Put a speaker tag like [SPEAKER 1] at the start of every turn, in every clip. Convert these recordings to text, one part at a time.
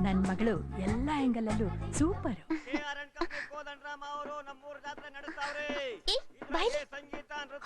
[SPEAKER 1] ನನ್ ಮಗಳು ಎಲ್ಲ ಆಂಗಲಲ್ಲೂ ಸೂಪರ್.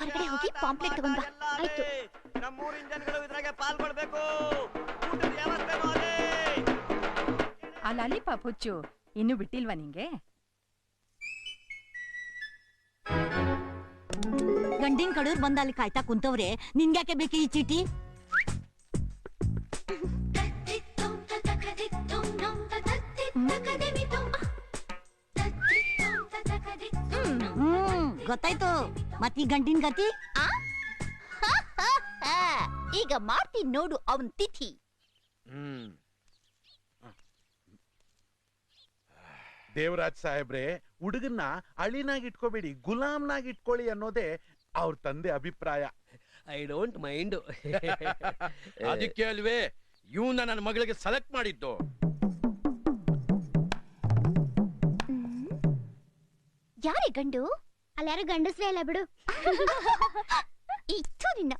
[SPEAKER 2] ಹೊರಗಡೆ ಹೋಗಿ ಪಾಂಪ್ಲೆಟ್ ತಗೊಂಡ್ ಬಾ. ಆಯ್ತು.
[SPEAKER 3] ನಮ್ಮೂರ ಇಂಜನ್ಗಳು ಇದ್ರಾಗೆ ಪಾಲ್ಗೊಳ್ಬೇಕು.
[SPEAKER 1] ಆ ಲಾಲಿಪಾಪ್ ಹುಚ್ಚು ಇನ್ನೂ ಬಿಟ್ಟಿಲ್ವಾ ನಿಂಗೆ?
[SPEAKER 4] ಗಂಡಿನ ಕಡೂರ್ ಬಂದ ಅಲ್ಲಿ ಕಾಯ್ತಾ ಕುಂತವ್ರೆ, ನಿನ್ಗ್ಯಾಕೆ ಬೇಕು ಈ ಚೀಟಿ? ಗೊತ್ತಾಯ್ತು. ಮತ್ತೀ ಗಂಡಿನ ಗತಿ
[SPEAKER 2] ಈಗ ಮಾಡ್ತೀನಿ ನೋಡು ಅವನ್ ತಿಥಿ.
[SPEAKER 5] ದೇವರಾಜ್ ಸಾಹೇಬ್ರೆ, ಹುಡುಗನ್ನ ಅಳಿನಾಗಿ ಇಟ್ಕೋಬೇಡಿ, ಗುಲಾಮ್ನಾಗಿ ಇಟ್ಕೊಳ್ಳಿ ಅನ್ನೋದೇ ಅವ್ರ ತಂದೆ ಅಭಿಪ್ರಾಯ.
[SPEAKER 6] I don't mind. ಅದಕ್ಕೆ ಅಲ್ವೇ ಇವನ್ನ ನನ್ನ ಮಗಳಿಗೆ ಸೆಲೆಕ್ಟ್ ಮಾಡಿದ್ದು.
[SPEAKER 2] ಯಾರೇ ಗಂಡು? ಅಲ್ಲಾರು ಗಂಡಸ್ರೇ ಅಲ್ಲ ಬಿಡು. ಇತ್ತು ನಿನ್ನ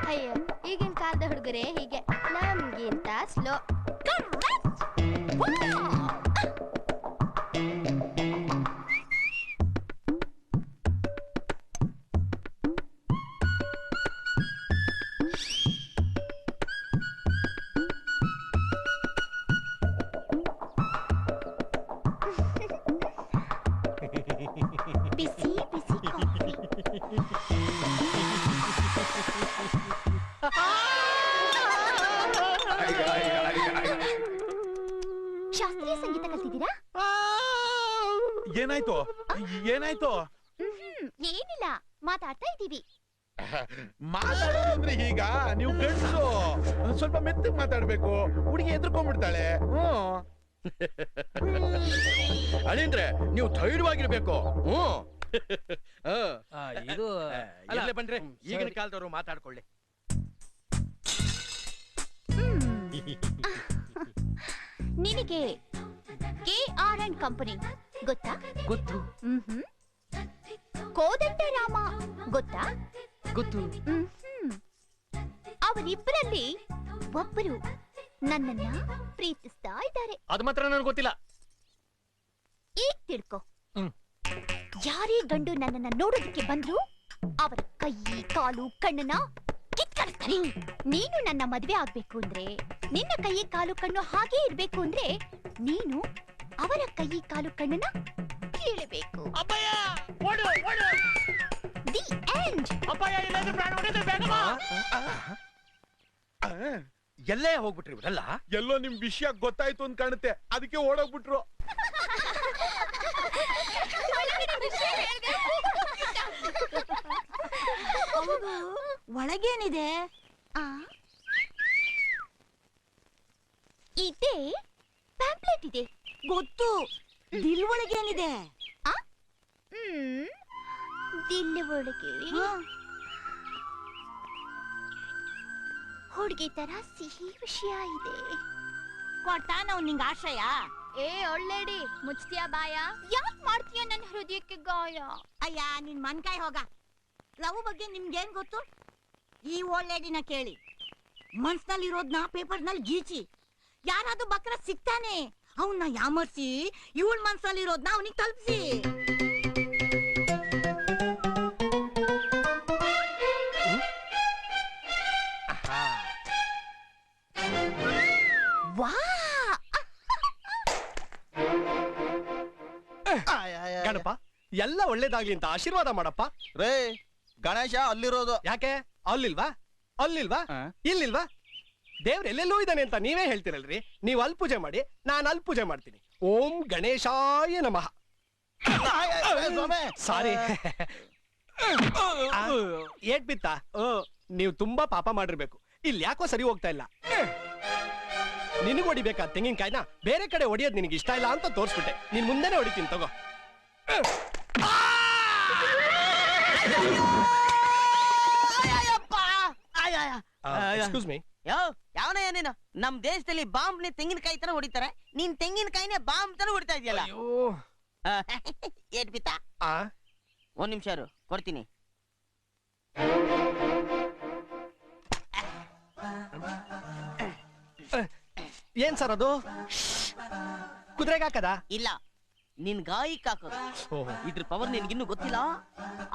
[SPEAKER 2] ಅಯ್ಯೋ, ಈಗಿನ ಕಾಲದ ಹುಡುಗರೇ ಹೀಗೆ, ನಮ್ಗಿಂತ ಸ್ಲೋ. ಬಿಸಿ ಬಿಸಿ ಕಾಫಿ. ಶಾಸ್ತ್ರೀಯ ಸಂಗೀತ ಕಲ್ತಿದ್ದೀರಾ?
[SPEAKER 5] ಏನಾಯ್ತು ಏನಾಯ್ತು?
[SPEAKER 2] ಏನಿಲ್ಲ, ಮಾತಾಡ್ತಾ ಇದ್ದೀವಿ.
[SPEAKER 5] ಮಾತಾಡೋದಂದ್ರೆ ಈಗ ನೀವು ಗಂಡಸು ಸ್ವಲ್ಪ ಮೆತ್ತಗೆ ಮಾತಾಡ್ಬೇಕು, ಹುಡುಗಿ ಎದ್ರಕೊಂಡ್ಬಿಡ್ತಾಳೆ.
[SPEAKER 6] ಅಳಿಂದ್ರೆ ನೀವು ಧೈರ್ಯವಾಗಿರ್ಬೇಕು.
[SPEAKER 7] ಇದು
[SPEAKER 6] ಅಲ್ಲೇ ಬಂದ್ರೆ ಈಗಿನ ಕಾಲದವರು ಮಾತಾಡ್ಕೊಳ್ಳಿ.
[SPEAKER 2] ನಿನಗೆ KR & ಕಂಪನಿ ಗೊತ್ತಾ?
[SPEAKER 7] ಗೊತ್ತು.
[SPEAKER 2] ಕೋದಂಡರಾಮ ಗೊತ್ತಾ?
[SPEAKER 7] ಗೊತ್ತು.
[SPEAKER 2] ಅವರಿಬ್ಬರಲ್ಲಿ ಒಬ್ಬರು ನನ್ನನ್ನ ಪ್ರೀತಿಸ್ತಾ ಇದ್ದಾರೆ.
[SPEAKER 7] ಅದು ಮಾತ್ರ ನನಗೆ ಗೊತ್ತಿಲ್ಲ.
[SPEAKER 2] ಈಗ ತಿಳ್ಕೊ. ಯಾರೇ ಗಂಡು ನನ್ನನ್ನ ನೋಡೋದಕ್ಕೆ ಬಂದ್ರು ಅವರ ಕೈ ಕಾಲು ಕಣ್ಣನ್ನ ಕಿತ್ಕಳಿಸ್ತಾರೆ. ನೀನು ನನ್ನ ಮದುವೆ ಆಗ್ಬೇಕು ಅಂದ್ರೆ, ನಿನ್ನ ಕೈ ಕಾಲು ಕಣ್ಣು ಹಾಗೆ ಇರ್ಬೇಕು ಅಂದ್ರೆ, ನೀನು ಅವರ ಕೈ ಕಾಲು ಕಣ್ಣನ್ನ ಕೀಳಬೇಕು. The end.
[SPEAKER 6] ಎಲ್ಲೇ ಹೋಗ್ಬಿಟ್ರಿ ಇವರೆಲ್ಲ?
[SPEAKER 5] ಎಲ್ಲೋ ನಿಮ್ ವಿಷಯ ಗೊತ್ತಾಯ್ತು ಅಂತ ಕಾಣುತ್ತೆ, ಅದಕ್ಕೆ ಓಡೋಗ್ಬಿಟ್ರು.
[SPEAKER 4] ಒಳಗೇನಿದೆ?
[SPEAKER 2] ಇದೆ, ಪ್ಯಾಂಪ್ಲೆಟ್ ಇದೆ.
[SPEAKER 4] ಗೊತ್ತು. ದಿಲ್ ಒಳಗೇನಿದೆ?
[SPEAKER 2] ದಿಲ್ ಒಳಗೆ ಹುಡುಗಿ ತರ ಸಿಹಿ ವಿಷಯ ಇದೆ.
[SPEAKER 4] ಕೊಡ್ತಾ ನಾವು ನಿಂಗೆ ಆಶ್ರಯ?
[SPEAKER 2] ಏ ಒಳ್ಳೆಡಿ, ಮುಚ್ತೀಯ ಬಾಯ? ಯಾಕೆ ಮಾಡ್ತೀಯ ನನ್ನ ಹೃದಯಕ್ಕೆ ಗಾಯ?
[SPEAKER 4] ಅಯ್ಯ ನಿನ್ ಮನ್ಕಾಯಿ ಹೋಗ. ಲವ್ ಬಗ್ಗೆ ನಿಮ್ಗೇನ್ ಗೊತ್ತು? ಈ ಒಳ್ಳೆಡಿನ ಕೇಳಿ, ಮನ್ಸ್ನಲ್ಲಿರೋದ್ನ ಪೇಪರ್ನಲ್ಲಿ ಗೀಚಿ, ಯಾರಾದ್ರೂ ಬಕ್ರ ಸಿಗ್ತಾನೆ ಅವನ್ನ ಯಾಮರ್ಸಿ ಇವಳ ಮನ್ಸಲ್ಲಿರೋದ್ನ ಅವನಿಗೆ ತಲುಪಿಸಿ.
[SPEAKER 7] ಗಣಪ ಎಲ್ಲ ಒಳ್ಳೇದಾಗ್ಲಿ ಅಂತ ಆಶೀರ್ವಾದ ಮಾಡಪ್ಪ.
[SPEAKER 3] ರೇ ಗಣೇಶ ಅಲ್ಲಿರೋದು
[SPEAKER 7] ಯಾಕೆ? ಅಲ್ಲಿಲ್ವಾ? ಅಲ್ಲಿಲ್ವಾ? ಇಲ್ಲಿಲ್ವಾ? ದೇವ್ರ ಎಲ್ಲೆಲ್ಲೂ ಇದ್ದಾನೆ ಅಂತ ನೀವೇ ಹೇಳ್ತಿರಲ್ರಿ. ನೀವು ಅಲ್ಲಿ ಪೂಜೆ ಮಾಡಿ, ನಾನು ಅಲ್ಲಿ ಪೂಜೆ ಮಾಡ್ತೀನಿ. ಓಂ ಗಣೇಶಾಯ ನಮಃ. ಸಾರಿ, ಏಟ್ ಬಿತ್ತಾ? ನೀವು ತುಂಬಾ ಪಾಪ ಮಾಡಿರ್ಬೇಕು. ಇಲ್ಲಿ ಯಾಕೋ ಸರಿ ಹೋಗ್ತಾ ಇಲ್ಲ. ನಿನಗ್ ಹೊಡಿಬೇಕಾ ತೆಂಗಿನಕಾಯಿನ ಬೇರೆ ಕಡೆ ಹೊಡಿಯೋದ್ ನಿನಗೆ ಇಷ್ಟ ಇಲ್ಲ ಅಂತ ತೋರ್ಸ್ಬಿಟ್ಟೆ. ನೀನ್ ಮುಂದೆನೆ ಹೊಡಿತೀನಿ ತಗೋ. Excuse me.
[SPEAKER 8] ಯಾವನೇ ನೀನು? ನಮ್ ದೇಶದಲ್ಲಿ ಬಾಂಬ್ ನಿ ತೆಂಗಿನಕಾಯಿ ತರ ಹೊಡಿತಾರೆ, ನೀನ್ ತೆಂಗಿನಕಾಯಿನೇ ಬಾಂಬ್ ತರ ಹೊಡಿತಾ ಇದೆಯಲ್ಲ. ಏಟ್ ಬಿತ್ತಾ? ಒಂದ್ ನಿಮಿಷ ಇರು, ಕೊಡ್ತೀನಿ.
[SPEAKER 7] ಏನ್ ಸರ್ ಅದು? ಕುದುರೆಗೆ ಹಾಕದ?
[SPEAKER 8] ಇಲ್ಲ, ನಿನ್ ಗಾಯಕ್ ಹಾಕೋದು. ಇದ್ರ ಪವರ್ ನಿನ್ಗಿನ್ನೂ ಗೊತ್ತಿಲ್ಲ.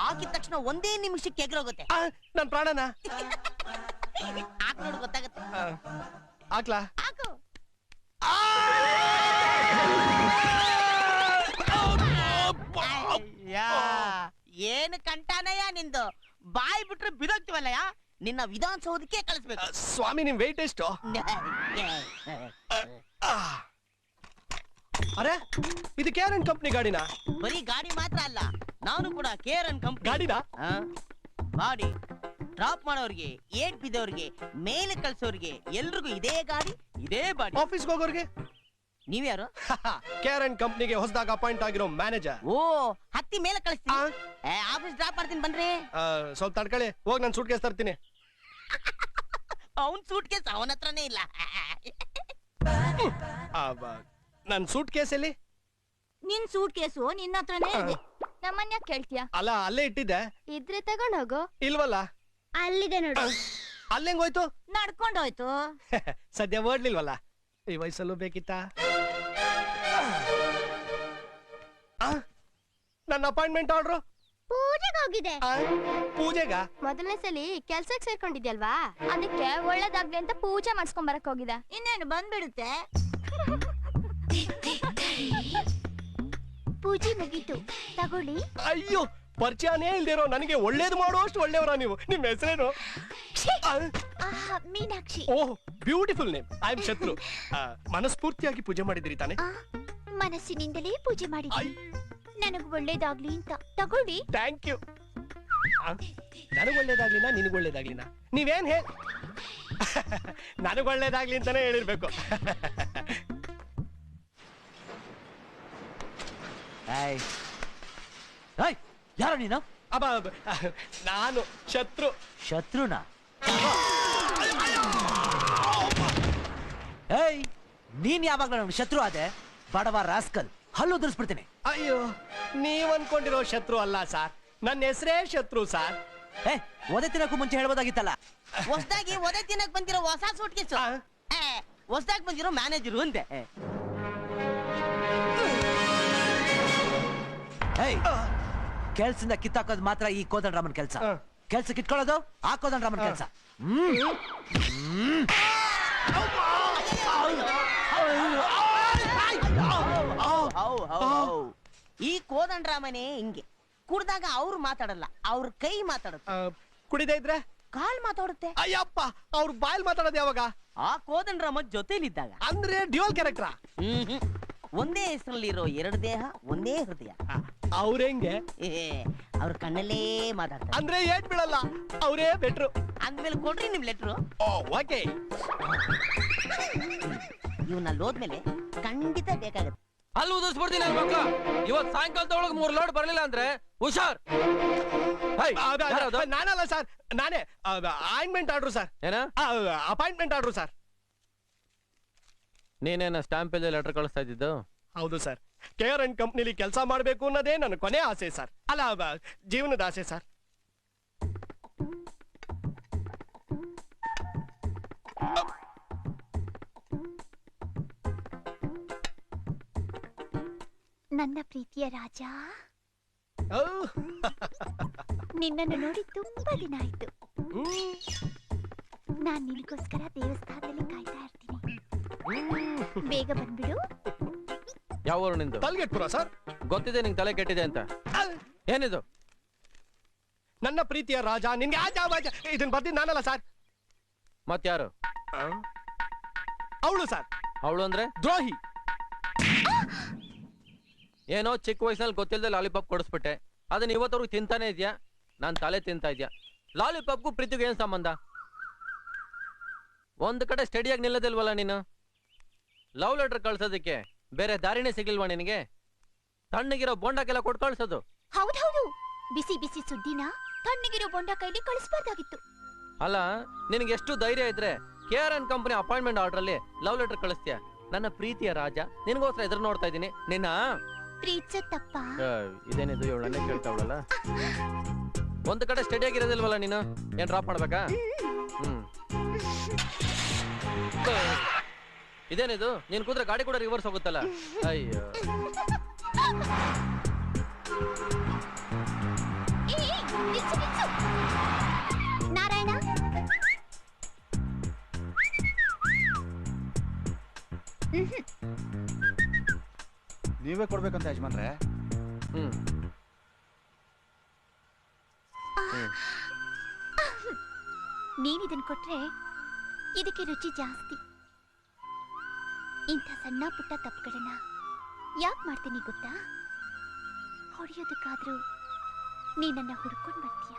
[SPEAKER 8] ಹಾಕಿದ ತಕ್ಷಣ ಒಂದೇ ನಿಮಿಷಕ್ಕೆ ಎಗರೋಗುತ್ತೆ.
[SPEAKER 7] ನನ್ ಪ್ರಾಣನ
[SPEAKER 8] ಹಾಕ್ ನೋಡು, ಗೊತ್ತಾಗತ್ತೆ.
[SPEAKER 7] ಹಾಕ್ಲಾ?
[SPEAKER 8] ಹಾಕು. ಏನು ಕಂಟಾನಯ್ಯ ನಿಂದು? ಬಾಯ್ ಬಿಟ್ರೆ ಬಿದೋಗ್ತಿವಲ್ಲಯ್ಯ. ನಿನ್ನ ವಿಧಾನಸೌಧಕ್ಕೆ ಕಳಿಸ್ಬೇಕು.
[SPEAKER 7] ಸ್ವಾಮಿ, ನಿಮ್ ವೆಯ್ಟ್ ಎಷ್ಟು? ಅರೆ, ಇದು ಕೇರನ್ ಕಂಪ್ನಿ ಗಾಡಿನಾ?
[SPEAKER 8] ಬರೀ ಗಾಡಿ ಮಾತ್ರ ಅಲ್ಲ, ನಾನು ಕೂಡ ಕೇರನ್ ಕಂಪ್ನಿ
[SPEAKER 7] ಗಾಡಿನಾ?
[SPEAKER 8] ಗಾಡಿ ಡ್ರಾಪ್ ಮಾಡೋರ್ಗೆ, ಏಟ್ ಬಿದ್ದವ್ರಿಗೆ, ಮೇಲೆ ಕಳ್ಸೋರ್ಗೆ ಎಲ್ರಿಗೂ ಇದೇ ಗಾಡಿ, ಇದೇ ಬಾಡಿ.
[SPEAKER 7] ಆಫೀಸ್ಗೆ ಹೋಗೋರ್ಗೆ?
[SPEAKER 8] ನೀವ್ಯಾರು?
[SPEAKER 7] ಕೇರನ್ ಕಂಪ್ನಿಗೆ ಹೊಸದಾಗ ಅಪಾಯಿಂಟ್ ಆಗಿರೋ ಮ್ಯಾನೇಜರ್.
[SPEAKER 8] ಓ, ಹತ್ತಿ ಮೇಲೆ ಕಳಿಸ್ತೀನಿ. ಆಫೀಸ್ ಡ್ರಾಪ್ ಮಾಡ್ತೀನಿ, ಬನ್ರಿ.
[SPEAKER 7] ಸ್ವಲ್ಪ ತಡ್ಕೊಳ್ಳಿ, ಹೋಗಿ ನಾನು ಸೂಟ್ ಕೇಸ್ ತರ್ತೀನಿ.
[SPEAKER 8] ಅವನ್ ಸೂಟ್ ಕೇಸ್ ಅವನ ಹತ್ರನೇ ಇಲ್ಲ.
[SPEAKER 7] ನನ್ ಸೂಟ್ ಕೇಸ್ ಎಲ್ಲಿ?
[SPEAKER 4] ನಿನ್ ಸೂಟ್ ಕೇಸು ನಿನ್ನ ಹತ್ರನೇ ಇದೆ.
[SPEAKER 2] ನಮ್ಮನ್ನ ಕೇಳ್ತೀಯಾ?
[SPEAKER 7] ಅಲ್ಲ, ಅಲ್ಲೇ ಇಟ್ಟಿದ್ದೆ.
[SPEAKER 2] ಇದ್ರೆ ತಗೊಂಡ್ ಹೋಗು.
[SPEAKER 7] ಇಲ್ವಲ್ಲ?
[SPEAKER 2] ಅಲ್ಲಿದೆ ನೋಡು.
[SPEAKER 7] ಅಲ್ಲೆಂಗೋಯ್ತು?
[SPEAKER 4] ನಡ್ಕೊಂಡೋಯ್ತು.
[SPEAKER 7] ಸದ್ಯ ಓಡ್ಲಿಲ್ವಲ್ಲ? ಈ ವಯಸ್ಸಲ್ಲೂ ಬೇಕಿತ್ತ? ನನ್ನ ಅಪಾಯಿಂಟ್ಮೆಂಟ್ ಆರ್ಡ್ರು
[SPEAKER 2] ಪೂಜೆಗೆ ಹೋಗಿದೆ.
[SPEAKER 7] ಪೂಜೆಗ?
[SPEAKER 2] ಮೊದಲನೇ ಸಲಿ ಕೆಲ್ಸಕ್ಕೆ ಸೇರ್ಕೊಂಡಿದ್ಯಲ್ವಾ, ಅದಕ್ಕೆ ಒಳ್ಳೇದಾಗ್ಲಿ ಅಂತ ಪೂಜೆ ಮಾಡಿಸ್ಕೊಂಡ್ ಬರಕ್ ಹೋಗಿದ.
[SPEAKER 4] ಇನ್ನೇನು ಬಂದ್ಬಿಡುತ್ತೆ.
[SPEAKER 2] ಪೂಜೆ ಮುಗೀತು, ತಗೊಳ್ಳಿ.
[SPEAKER 7] ಅಯ್ಯೋ, ಪರಿಚಯನೇ ಇಲ್ದಿರೋ ನನಗೆ ಒಳ್ಳೇದು ಮಾಡುವಷ್ಟು ಒಳ್ಳೆಯವರ ನೀವು. ನಿಮ್ಮ ಹೆಸರೇನು?
[SPEAKER 2] ಮೀನಾಕ್ಷಿ.
[SPEAKER 7] ಓಹ್, ಬ್ಯೂಟಿಫುಲ್ ನೇಮ್. ಐ ಆಮ್ ಶತ್ರು. ಮನಸ್ಫೂರ್ತಿಯಾಗಿ ಪೂಜೆ ಮಾಡಿದಿರಿ ತಾನೆ?
[SPEAKER 2] ಮನಸ್ಸಿನಿಂದಲೇ ಪೂಜೆ ಮಾಡಿದ್ದೀನಿ. ನನಗ್ ಒಳ್ಳೇದಾಗ್ಲಿ ಅಂತ ತಗೊಳ್ಳಿ.
[SPEAKER 7] Thank you. ನನಗ್ ಒಳ್ಳೇದಾಗ್ಲಿನ ನಿನಗ್ ಒಳ್ಳೇದಾಗ್ಲಿನ? ನೀವೇನ್ ನನಗ್ ಒಳ್ಳೇದಾಗ್ಲಿ ಅಂತಾನೆ ಹೇಳಿರ್ಬೇಕು.
[SPEAKER 9] ಯಾರು ನೀನು?
[SPEAKER 7] ನಾನು ಶತ್ರು.
[SPEAKER 9] ಶತ್ರುನ? ಏಯ್, ನೀನ್ ಯಾವಾಗ ನಮ್ಗೆ ಶತ್ರು ಆದೆ? ಬಡವ ರಾಸ್ಕಲ್, ಹಲ್ಲು ಉದುರಿಸ್ಬಿಡ್ತೀನಿ.
[SPEAKER 7] ಅಯ್ಯೋ, ನೀವ್ ಅನ್ಕೊಂಡಿರೋ ಶತ್ರು ಅಲ್ಲ ಸರ್, ನನ್ನ ಹೆಸರೇ ಶತ್ರು ಸರ್.
[SPEAKER 9] ಒದೆ ತಿನ್ನಕ್ಕೂ ಮುಂಚೆ ಹೇಳ್ಬೋದಾಗಿತ್ತಲ್ಲ.
[SPEAKER 8] ಹೊಸದಾಗಿ ಒದೆ ತಿನ್ನಕ್ ಬಂದಿರೋ ಹೊಸ ಸೂಟ್ ಕೇಸು. ಹೊಸದಾಗಿ ಬಂದಿರೋ ಮ್ಯಾನೇಜರು ಅಂತೆ.
[SPEAKER 9] ಕೆಲ್ಸದಿಂದ ಕಿತ್ತಾಕೋದ್ ಮಾತ್ರ ಈ ಕೋದಂಡರಾಮನ್ ಕೆಲ್ಸ. ಕೆಲ್ಸ ಕಿತ್ಕೊಳ್ಳೋದು ಆ ಕೋದಂಡರಾಮನ್ ಕೆಲ್ಸ.
[SPEAKER 8] ಈ ಕೋದಂಡರಾಮನೇ ಹಿಂಗೆ. ಕುಡ್ದಾಗ ಅವ್ರು ಮಾತಾಡಲ್ಲ, ಅವ್ರ ಕೈ ಮಾತಾಡುತ್ತೆ.
[SPEAKER 7] ಕುಡಿದೇ ಇದ್ರೆ
[SPEAKER 8] ಕಾಲ್ ಮಾತಾಡುತ್ತೆ.
[SPEAKER 7] ಅಯ್ಯಪ್ಪ, ಅವ್ರು ಬಾಯಲ್ ಮಾತಾಡೋದು ಯಾವಾಗ?
[SPEAKER 8] ಆ ಕೋದಂಡರಾಮ ಜೊತೆಲಿದ್ದಾಗ.
[SPEAKER 7] ಅಂದ್ರೆ ಡ್ಯುಯಲ್ ಕ್ಯಾರೆಕ್ಟರ್?
[SPEAKER 8] ಒಂದೇ ಹೆಸರಲ್ಲಿರೋ ಎರಡು ದೇಹ, ಒಂದೇ ಹೃದಯ.
[SPEAKER 7] ಅವ್ರ ಹೆಂಗೆ?
[SPEAKER 8] ಅವ್ರ ಕಣ್ಣಲ್ಲೇ ಮಾತಾಡ್ತಾರೆ.
[SPEAKER 7] ಅಂದ್ರೆ ಏಟ್ ಬೀಳಲ್ಲ, ಅವರೇ ಬೆಟ್ರು.
[SPEAKER 8] ಅಂದ್ಮೇಲೆ ಕೊಡ್ರಿ ನಿಮ್ ಲೆಟ್ರು.
[SPEAKER 7] ಓಕೆ.
[SPEAKER 8] ಇವ್ನಲ್ಲಿ ಹೋದ್ಮೇಲೆ ಖಂಡಿತ ಬೇಕಾಗುತ್ತೆ.
[SPEAKER 6] ಅಲ್ಲಿ ಉದಿಸ್ಬಿಡ್ತೀನಿ ನನ್ನ ಮಕ್ಳು. ಇವತ್ ಸಾಯಂಕಾಲದೊಳಗೆ 3 ಲೋಡ್ ಬರ್ಲಿಲ್ಲ ಅಂದ್ರೆ ಹುಷಾರ್.
[SPEAKER 7] ನಾನಲ್ಲ ಸರ್, ನಾನೇ. Appointment order sir.
[SPEAKER 6] ಏನ?
[SPEAKER 7] Appointment order sir.
[SPEAKER 6] ನೀನೇನ ಸ್ಟಾಂಪ್ ಅಲ್ಲಿ ಲೆಟರ್ ಕಳಿಸ್ತಾ ಇದ್ದಿದ್ದು?
[SPEAKER 7] ಹೌದು ಸರ್. ಕೇರನ್ ಕಂಪ್ನಿಲಿ ಕೆಲಸ ಮಾಡಬೇಕು ಅನ್ನೋದೇ ನನ್ನ ಕೊನೆ ಆಸೆ ಸರ್. ಅಲ್ಲ, ಜೀವನದ ಆಸೆ ಸರ್.
[SPEAKER 2] ನನ್ನ ಪ್ರೀತಿಯ ರಾಜ, ನಿನ್ನನ್ನು ನೋಡಿ ತುಂಬಾ ದಿನ ಆಯ್ತು. ನಾನ್ ನಿನಗೋಸ್ಕರ ದೇವಸ್ಥಾನದಲ್ಲಿ ಕಾಯ್ತಾ ಇರ್ತೀನಿ. ಬೇಗ ಬಂದ್ಬಿಡು.
[SPEAKER 6] ಯಾವ ಊರು ನಿಂದು?
[SPEAKER 7] ತಲೆಗೆಟ್ಪುರ ಸರ್.
[SPEAKER 6] ಗೊತ್ತಿದೆ ನಿಂಗೆ ತಲೆ ಕೆಟ್ಟಿದೆ ಅಂತ. ಏನಿದು?
[SPEAKER 7] ನನ್ನ ಪ್ರೀತಿಯ ರಾಜ, ನಿನ್ಗೆ ಇದನ್ನ ಬರ್ದಿದ್ದು ನಾನಲ್ಲ ಸರ್.
[SPEAKER 6] ಮತ್ಯಾರು?
[SPEAKER 7] ಅವಳು ಸರ್.
[SPEAKER 6] ಅವಳು ಅಂದ್ರೆ
[SPEAKER 7] ದ್ರೋಹಿ.
[SPEAKER 6] ಏನೋ ಚಿಕ್ಕ ವಯಸ್ಸಿನಲ್ಲಿ ಗೊತ್ತಿಲ್ಲದೆ ಲಾಲಿಪಾಪ್ ಕೊಡಿಸ್ಬಿಟ್ಟೆ. ಅದನ್ನ ಇವತ್ತವ್ರಿಗೆ ತಿಂತಾನೆ ಇದೆಯಾ? ನಾನ್ ತಲೆ ತಿಂತಾ ಇದ್ಯಾ? ಲಾಲಿಪಾಪ್ಗೂ ಪ್ರೀತಿಗೂ ಏನ್ ಸಂಬಂಧ? ಒಂದ್ ಕಡೆ ಸ್ಟಡಿಯಾಗಿ ನಿಲ್ಲದಿಲ್ವಲ್ಲ ನೀನು. ಲವ್ ಲೆಟರ್ ಕಳ್ಸೋದಕ್ಕೆ ಬೇರೆ ದಾರಿನೇ ಸಿಗ್ಲಿಲ್ವಾ ನಿನಗೆ? ತಣ್ಣಗಿರೋ ಬೋಂಡಕ್ಕೆಲ್ಲ ಕೊಟ್ಟು ಕಳ್ಸೋದು.
[SPEAKER 2] ಹೌದೌದು, ಬಿಸಿ ಬಿಸಿ ಸುದ್ದಿನ ತಣ್ಣಗಿರೋ ಬೊಂಡ ಕೈಲಿ ಕಳಿಸ್ಬಾರ್ದಾಗಿತ್ತು.
[SPEAKER 6] ಅಲ್ಲ, ನಿನಗೆ ಎಷ್ಟು ಧೈರ್ಯ ಇದ್ರೆ KRN ಕಂಪನಿ ಅಪಾಯಿಂಟ್ಮೆಂಟ್ ಆರ್ಡರ್ ಅಲ್ಲಿ ಲವ್ ಲೆಟರ್ ಕಳಿಸ್ತೀಯ? ನನ್ನ ಪ್ರೀತಿಯ ರಾಜ, ನಿನಗೋಸ್ಕರ ಎದುರು ನೋಡ್ತಾ ಇದ್ದೀನಿ. ನಿನ್ನ
[SPEAKER 2] ಪ್ರೀತಿಸೋ ತಪ್ಪ?
[SPEAKER 6] ಇದೇನಿದು, ಇವಳನ್ನೇ ಕೇಳ್ತಾವಳಲ್ಲ. ಒಂದು ಕಡೆ ಸ್ಟಡಿ ಆಗಿರೋದಿಲ್ವಲ್ಲ ನೀನು? ಏನ್ ಡ್ರಾಪ್ ಮಾಡ್ಬೇಕಾ? ಇದೇನಿದು, ನೀನ್ ಕೂತ್ರೆ ಗಾಡಿ ಕೂಡ ರಿವರ್ಸ್ ಹೋಗುತ್ತಲ್ಲ. ಅಯ್ಯೋ,
[SPEAKER 2] ನಾರಾಯಣ,
[SPEAKER 3] ನೀವೇ ಕೊಡ್ಬೇಕಂತ ಯಜಮಾನ್ರೆ.
[SPEAKER 2] ನೀನಿದನ್ ಕೊಟ್ರೆ ಇದಕ್ಕೆ ರುಚಿ ಜಾಸ್ತಿ. ಇಂಥ ಸಣ್ಣ ಪುಟ್ಟ ತಪ್ಪುಗಳನ್ನ ಯಾಕೆ ಮಾಡ್ತೀನಿ ಗೊತ್ತಾ? ಹೊಡೆಯೋದಕ್ಕಾದ್ರೂ ನೀ ನನ್ನ ಹುಡ್ಕೊಂಡ್ ಬರ್ತೀಯ,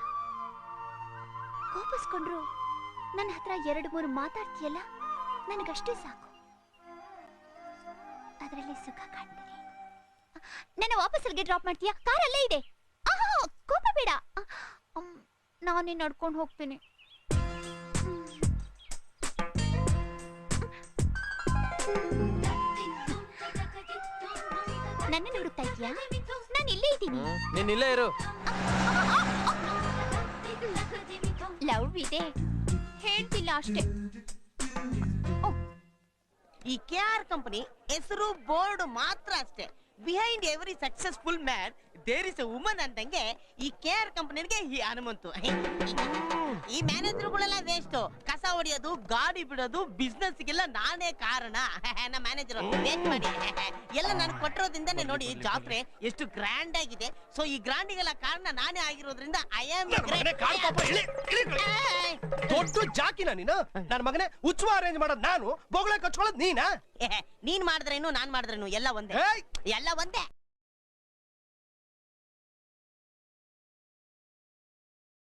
[SPEAKER 2] ಕೋಪಿಸ್ಕೊಂಡ್ರು ನನ್ನ ಹತ್ರ 2-3 ಮಾತಾಡ್ತೀಯಲ್ಲ, ನನಗಷ್ಟೇ ಸಾಕು. ಅದರಲ್ಲಿ ಸುಖ ಕಾಣ್ತೀನಿ. ನನ್ನ ವಾಪಸ್ ಅಲ್ಲಿಗೆ ಡ್ರಾಪ್ ಮಾಡ್ತೀಯಾ? ಕಾರಲ್ಲೇ ಇದೆ. ಕೋಪ ಬೇಡ, ನಾನೇ ನಡ್ಕೊಂಡು ಹೋಗ್ತೀನಿ. ನನ್ನ ನೋಡುತ್ತಾ ಇದೀಯಾ? ನಾನು ಇಲ್ಲೇ ಇದ್ದೀನಿ.
[SPEAKER 6] ನೀನ್ ಇಲ್ಲೇ ಇರು.
[SPEAKER 2] ಲವ್ ಇದೆ, ಹೇಳ್ತಿಲ್ಲ ಅಷ್ಟೇ.
[SPEAKER 8] ಈ KR ಕಂಪನಿ ಹೆಸರು ಬೋರ್ಡ್ ಮಾತ್ರ ಅಷ್ಟೇ. Behind every successful man there is a woman ಅಂದಂಗೆ ಈ KR ಕಂಪನಿಗೆ ಈ ಹನುಮಂತು. ಈ ಮ್ಯಾನೇಜರ್ಗಳೆಲ್ಲ ವೇಸ್ಟ್. ಕಸ ಹೊಡಿಯೋದು, ಗಾಡಿ ಬಿಡೋದು, ಬಿಸ್ನೆಸ್ಗೆಲ್ಲ ನಾನೇ ಕಾರಣ. ನಮ್ಮ ಮ್ಯಾನೇಜರ್ ವೇಸ್ಟ್ ಮಾಡಿ ಎಲ್ಲ ನಾನು ಕೊಟ್ಟಿರೋದ್ರಿಂದಾನೆ ನೋಡಿ ಜಾತ್ರೆ ಎಷ್ಟು ಗ್ರ್ಯಾಂಡ್ ಆಗಿದೆ. ಸೊ ಈ ಗ್ರ್ಯಾಂಡಿಗೆಲ್ಲ ಕಾರಣ ನಾನೇ ಆಗಿರೋದ್ರಿಂದ ಐ ಆಮ್
[SPEAKER 7] ದೊಡ್ಡ ಜಾಕಿನ ನೀನು. ನನ್ನ ಮಗನೇ ಉತ್ಸವ ಅರೇಂಜ್ ಮಾಡೋದು ನಾನು, ಬೋಗಳೆ ಕಚ್ಕೊಳ್ಳೋದು ನೀನಾ?
[SPEAKER 8] ನೀನ್ ಮಾಡಿದ್ರೇನು ನಾನ್ ಮಾಡಿದ್ರೇನು ಎಲ್ಲ ಒಂದೇ, ಎಲ್ಲ ಒಂದೇ.